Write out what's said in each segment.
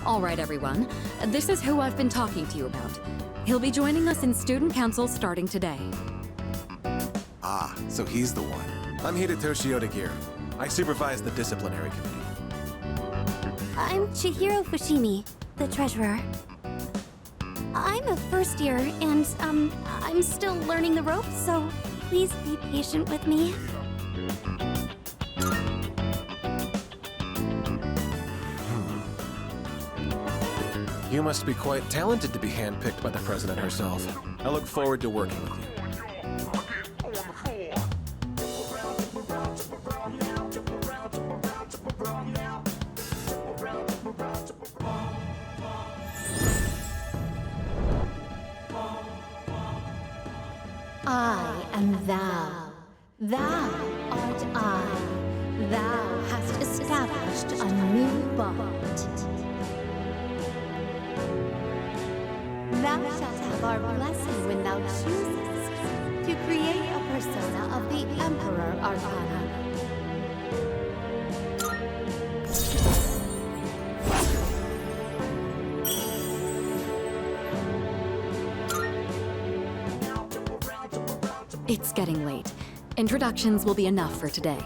All right, everyone. This is who I've been talking to you about. He'll be joining us in Student Council starting today. Ah, so he's the one. I'm Hidetoshi Odagiri. I supervise the disciplinary committee. I'm Chihiro Fushimi, the treasurer. I'm a first year, and, I'm still learning the ropes, so please be patient with me. You must be quite talented to be handpicked by the president herself. I look forward to working with you. I am thou. Thou art I. Thou hast established a new bond. Thou shalt have our blessing when thou choosest to create a persona of the Emperor Arcana. It's getting late. Introductions will be enough for today.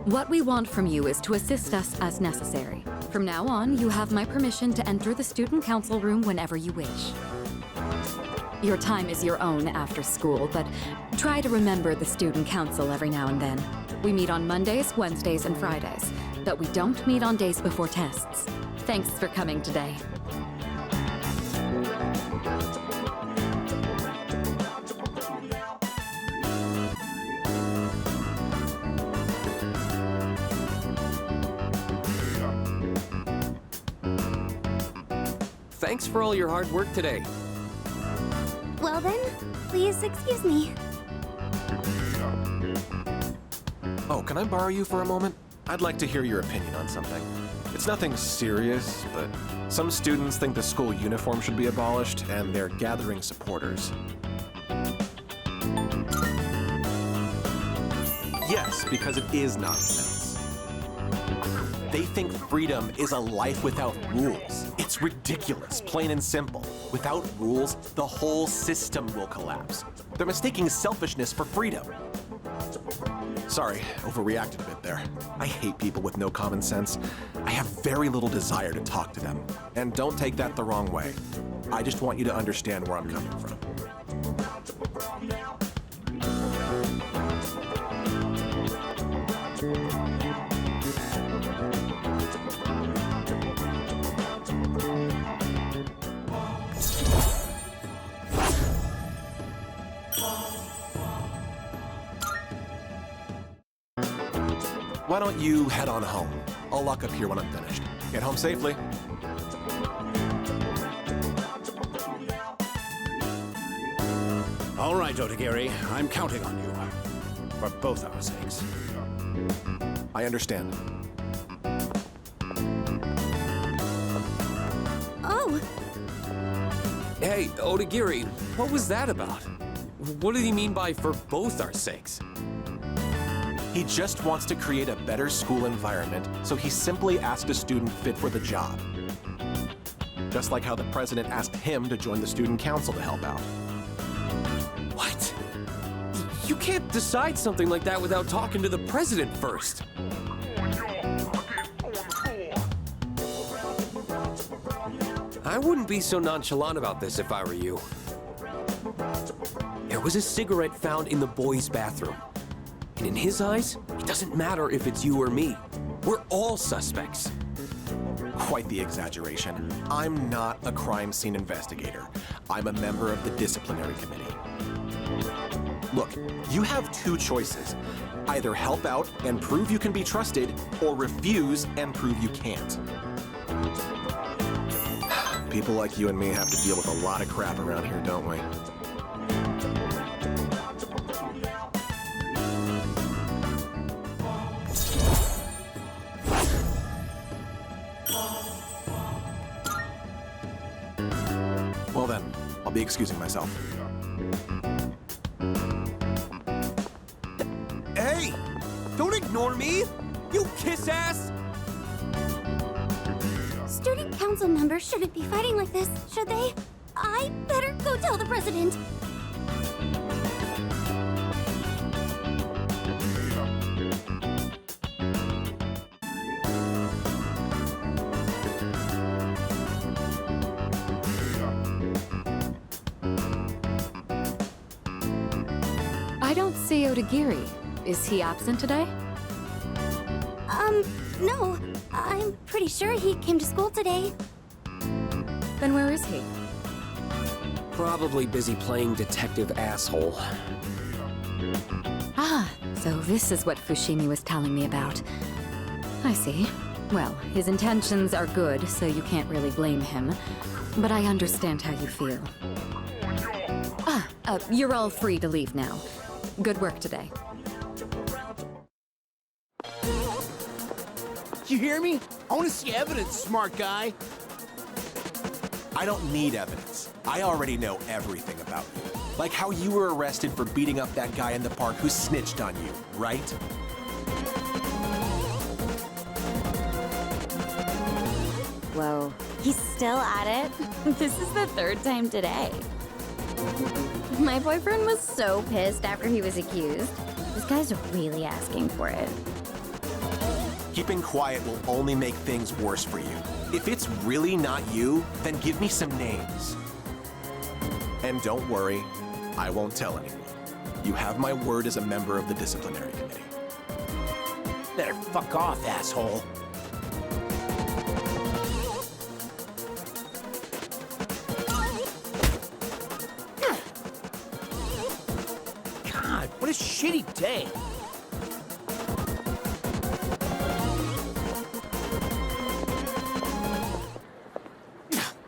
What we want from you is to assist us as necessary. From now on, you have my permission to enter the student council room whenever you wish. Your time is your own after school, but try to remember the student council every now and then. We meet on Mondays, Wednesdays, and Fridays, but we don't meet on days before tests. Thanks for coming today. Thanks for all your hard work today. Well then, please excuse me. Oh, can I borrow you for a moment? I'd like to hear your opinion on something. It's nothing serious, but some students think the school uniform should be abolished, and they're gathering supporters. Yes, because it is nonsense. They think freedom is a life without rules. It's ridiculous, plain and simple. Without rules, the whole system will collapse. They're mistaking selfishness for freedom. Sorry, overreacted a bit there. I hate people with no common sense. I have very little desire to talk to them. And don't take that the wrong way. I just want you to understand where I'm coming from. Why don't you head on home? I'll lock up here when I'm finished. Get home safely. All right, Odagiri, I'm counting on you. For both our sakes. I understand. Oh, Hey, Odagiri, what was that about? What did he mean by for both our sakes? He just wants to create a better school environment, so he simply asked a student fit for the job. Just like how the president asked him to join the student council to help out. What? You can't decide something like that without talking to the president first. I wouldn't be so nonchalant about this if I were you. There was a cigarette found in the boys' bathroom. And in his eyes, it doesn't matter if it's you or me. We're all suspects. Quite the exaggeration. I'm not a crime scene investigator. I'm a member of the disciplinary committee. Look, you have two choices. Either help out and prove you can be trusted, or refuse and prove you can't. People like you and me have to deal with a lot of crap around here, don't we? Well then, I'll be excusing myself. Hey! Don't ignore me! You kiss ass! Student council members shouldn't be fighting like this, should they? I better go tell the president. I don't see Odagiri. Is he absent today? No. I'm pretty sure he came to school today. Then where is he? Probably busy playing detective asshole. Ah, so this is what Fushimi was telling me about. I see. Well, his intentions are good, so you can't really blame him. But I understand how you feel. You're all free to leave now. Good work today. You hear me? I want to see evidence, smart guy. I don't need evidence. I already know everything about you. Like how you were arrested for beating up that guy in the park who snitched on you, right? Whoa, he's still at it? This is the third time today. My boyfriend was so pissed after he was accused. This guy's really asking for it. Keeping quiet will only make things worse for you. If it's really not you, then give me some names. And don't worry, I won't tell anyone. You have my word as a member of the disciplinary committee. Better fuck off, asshole. God, what a shitty day.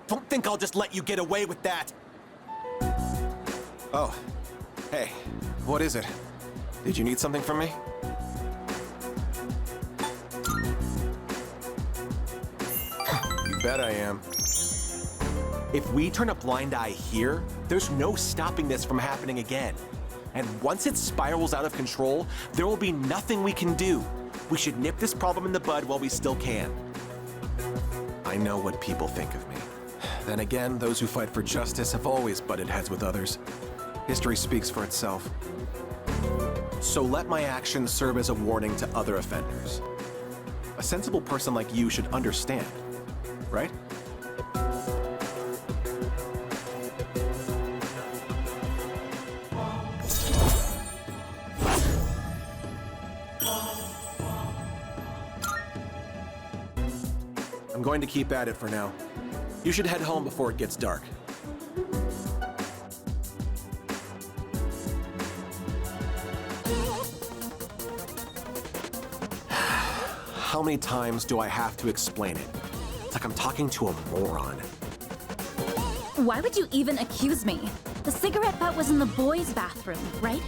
Don't think I'll just let you get away with that. Oh, hey, what is it? Did you need something from me? You bet I am. If we turn a blind eye here, there's no stopping this from happening again. And once it spirals out of control, there will be nothing we can do. We should nip this problem in the bud while we still can. I know what people think of me. Then again, those who fight for justice have always butted heads with others. History speaks for itself. So let my actions serve as a warning to other offenders. A sensible person like you should understand, right? I'm going to keep at it for now. You should head home before it gets dark. How many times do I have to explain it? It's like I'm talking to a moron. Why would you even accuse me? The cigarette butt was in the boys' bathroom, right?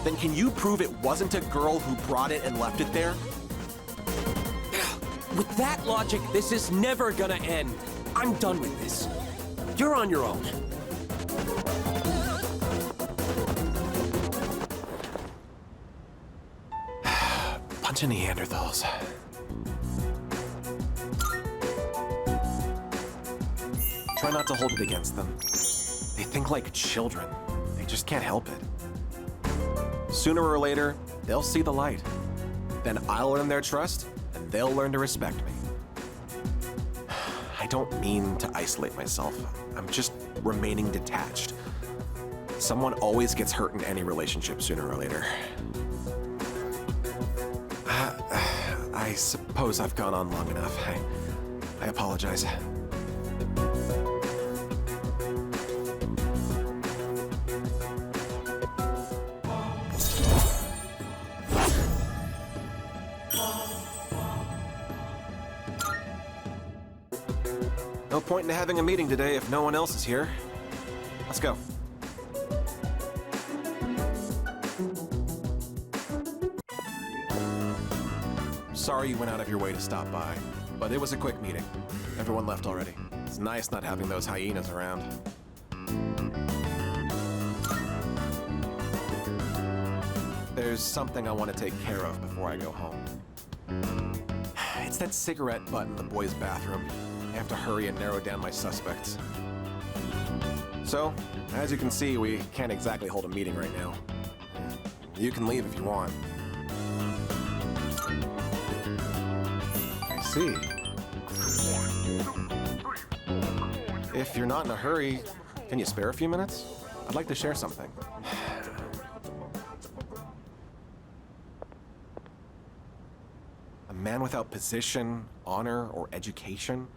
Then can you prove it wasn't a girl who brought it and left it there? With that logic, this is never gonna end. I'm done with this. You're on your own. Bunch of Neanderthals. Try not to hold it against them. They think like children. They just can't help it. Sooner or later, they'll see the light. Then I'll earn their trust, and they'll learn to respect me. I don't mean to isolate myself. I'm just remaining detached. Someone always gets hurt in any relationship sooner or later. I suppose I've gone on long enough. I apologize. No point in having a meeting today if no one else is here. Let's go. Sorry you went out of your way to stop by, but it was a quick meeting. Everyone left already. It's nice not having those hyenas around. There's something I want to take care of before I go home. It's that cigarette butt in the boys' bathroom. I have to hurry and narrow down my suspects. So, as you can see, we can't exactly hold a meeting right now. You can leave if you want. I see. If you're not in a hurry, can you spare a few minutes? I'd like to share something. A man without position, honor, or education?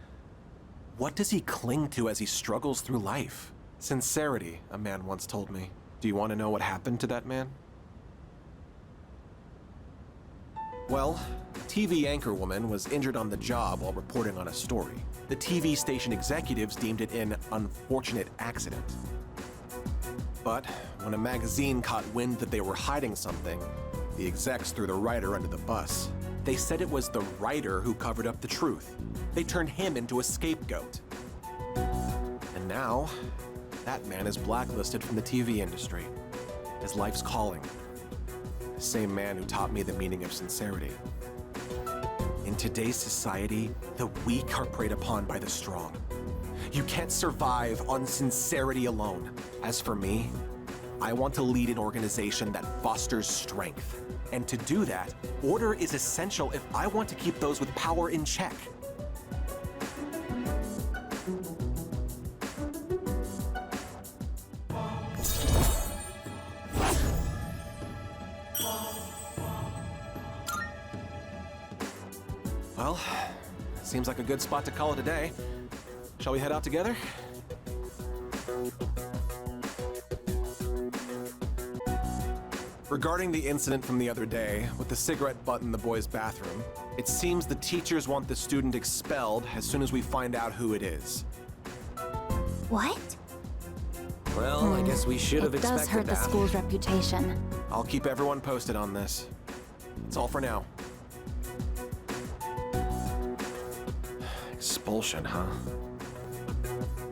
What does he cling to as he struggles through life? Sincerity, a man once told me. Do you want to know what happened to that man? Well, a TV anchorwoman was injured on the job while reporting on a story. The TV station executives deemed it an unfortunate accident. But when a magazine caught wind that they were hiding something, the execs threw the writer under the bus. They said it was the writer who covered up the truth. They turned him into a scapegoat. And now, that man is blacklisted from the TV industry. His life's calling. The same man who taught me the meaning of sincerity. In today's society, the weak are preyed upon by the strong. You can't survive on sincerity alone. As for me, I want to lead an organization that fosters strength. And to do that, order is essential if I want to keep those with power in check. Well, seems like a good spot to call it a day. Shall we head out together? Regarding the incident from the other day with the cigarette butt in the boys' bathroom, it seems the teachers want the student expelled as soon as we find out who it is. What? Well, I guess we should have It expected does hurt the that. school's reputation. I'll keep everyone posted on this. That's all for now. Expulsion, huh?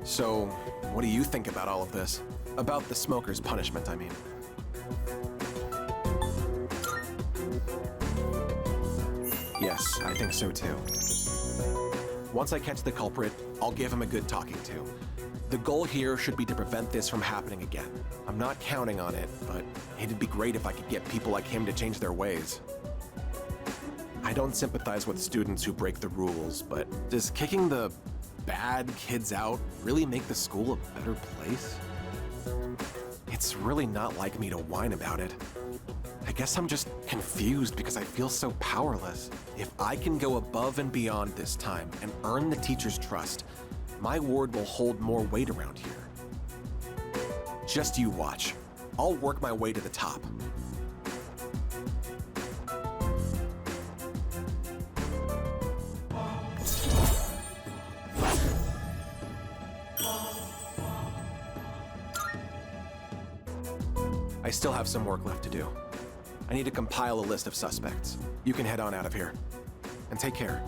So, what do you think about all of this? About the smoker's punishment, I mean. Yes, I think so too. Once I catch the culprit, I'll give him a good talking to. The goal here should be to prevent this from happening again. I'm not counting on it, but it'd be great if I could get people like him to change their ways. I don't sympathize with students who break the rules, but does kicking the bad kids out really make the school a better place? It's really not like me to whine about it. I guess I'm just confused because I feel so powerless. If I can go above and beyond this time and earn the teacher's trust, my word will hold more weight around here. Just you watch. I'll work my way to the top. I still have some work left to do. I need to compile a list of suspects. You can head on out of here. And take care.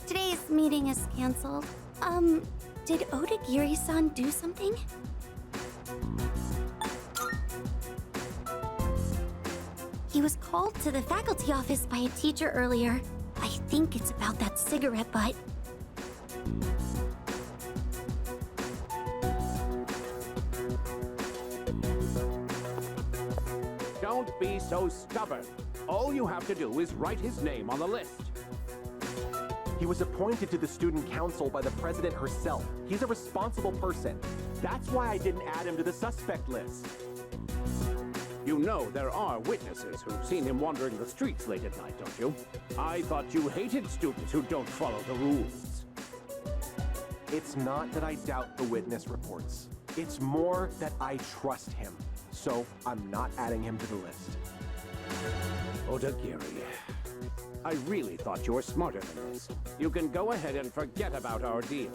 Today's meeting is canceled. Did Odagiri-san do something? He was called to the faculty office by a teacher earlier. I think it's about that cigarette butt. Don't be so stubborn. All you have to do is write his name on the list. He was appointed to the student council by the president herself. He's a responsible person. That's why I didn't add him to the suspect list. You know there are witnesses who've seen him wandering the streets late at night, don't you? I thought you hated students who don't follow the rules. It's not that I doubt the witness reports. It's more that I trust him. So I'm not adding him to the list. Odagiri, I really thought you were smarter than this. You can go ahead and forget about our deal.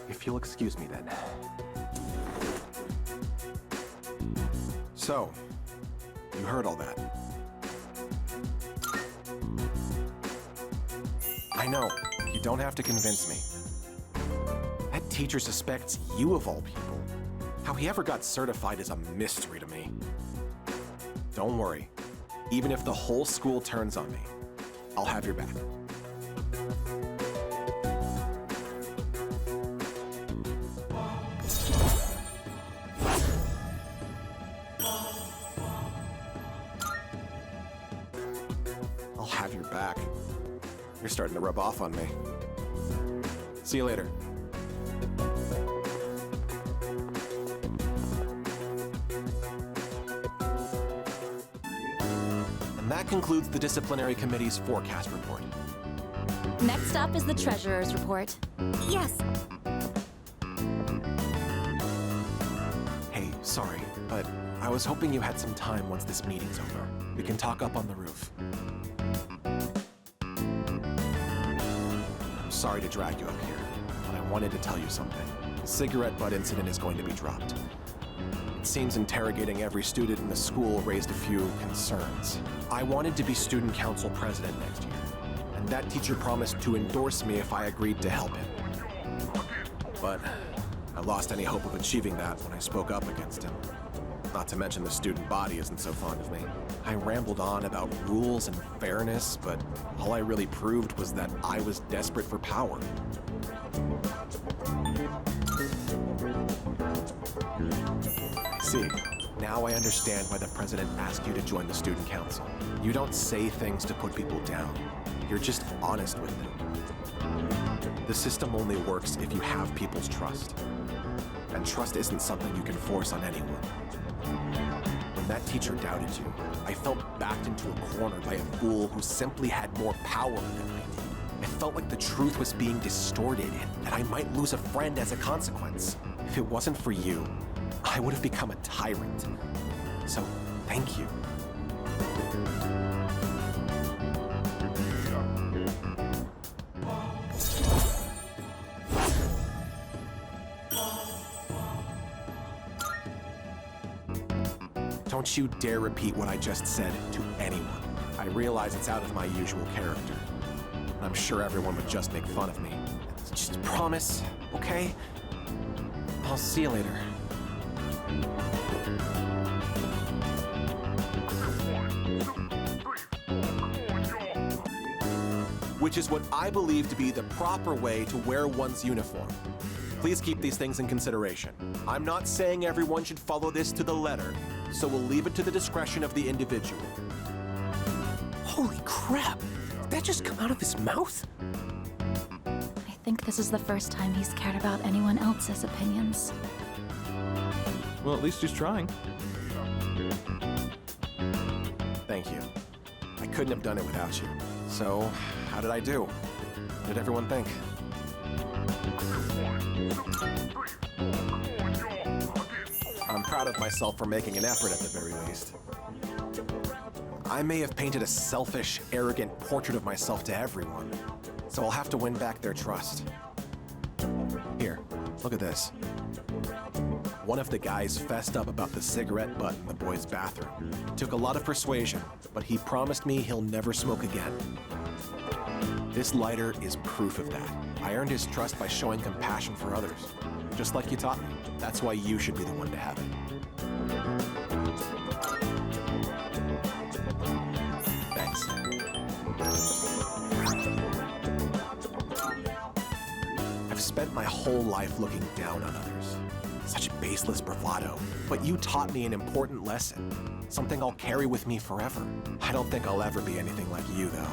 If you'll excuse me then. So, you heard all that. I know, you don't have to convince me. That teacher suspects you of all people. How he ever got certified is a mystery to me. Don't worry. Even if the whole school turns on me, I'll have your back. I'll have your back. You're starting to rub off on me. See you later. And that concludes the disciplinary committee's forecast report. Next up is the treasurer's report. Yes, Hey, sorry, but I was hoping you had some time once this meeting's over. We can talk up on the roof. I'm sorry to drag you up here, but I wanted to tell you something. The cigarette butt incident is going to be dropped. It seems interrogating every student in the school raised a few concerns. I wanted to be student council president next year, and that teacher promised to endorse me if I agreed to help him. But I lost any hope of achieving that when I spoke up against him. Not to mention the student body isn't so fond of me. I rambled on about rules and fairness, but all I really proved was that I was desperate for power. See, now I understand why the president asked you to join the student council. You don't say things to put people down. You're just honest with them. The system only works if you have people's trust. And trust isn't something you can force on anyone. When that teacher doubted you, I felt backed into a corner by a fool who simply had more power than me. It felt like the truth was being distorted and that I might lose a friend as a consequence. If it wasn't for you, I would have become a tyrant. So, thank you. Don't you dare repeat what I just said to anyone. I realize it's out of my usual character. And I'm sure everyone would just make fun of me. Just promise, okay? I'll see you later. Which is what I believe to be the proper way to wear one's uniform. Please keep these things in consideration. I'm not saying everyone should follow this to the letter, so we'll leave it to the discretion of the individual. Holy crap! Did that just come out of his mouth? I think this is the first time he's cared about anyone else's opinions. Well, at least he's trying. Thank you. I couldn't have done it without you. So, how did I do? What did everyone think? I'm proud of myself for making an effort at the very least. I may have painted a selfish, arrogant portrait of myself to everyone, so I'll have to win back their trust. Here, look at this. One of the guys fessed up about the cigarette butt in the boys' bathroom. It took a lot of persuasion, but he promised me he'll never smoke again. This lighter is proof of that. I earned his trust by showing compassion for others, just like you taught me. That's why you should be the one to have it. Thanks. I've spent my whole life looking down on others. Such baseless bravado. But you taught me an important lesson. Something I'll carry with me forever. I don't think I'll ever be anything like you, though.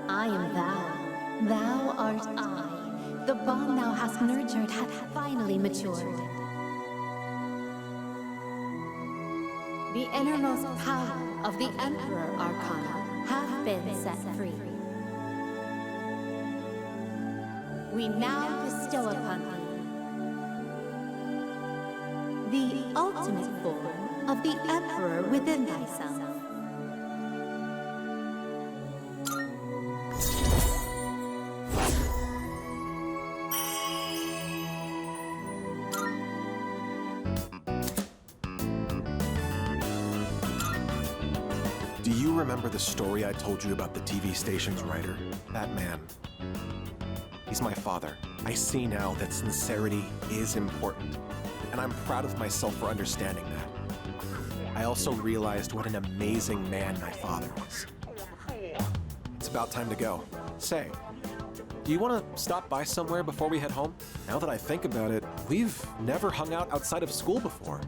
I am thou. Thou art I. The bond thou hast nurtured hath finally matured. The innermost power of the Emperor Arcana hath been set free. We now bestow upon thee the ultimate form of the Emperor within thyself. remember the story I told you about the TV station's writer? That man. He's my father. I see now that sincerity is important, and I'm proud of myself for understanding that. I also realized what an amazing man my father is. It's about time to go. Say, do you want to stop by somewhere before we head home? Now that I think about it, we've never hung out outside of school before.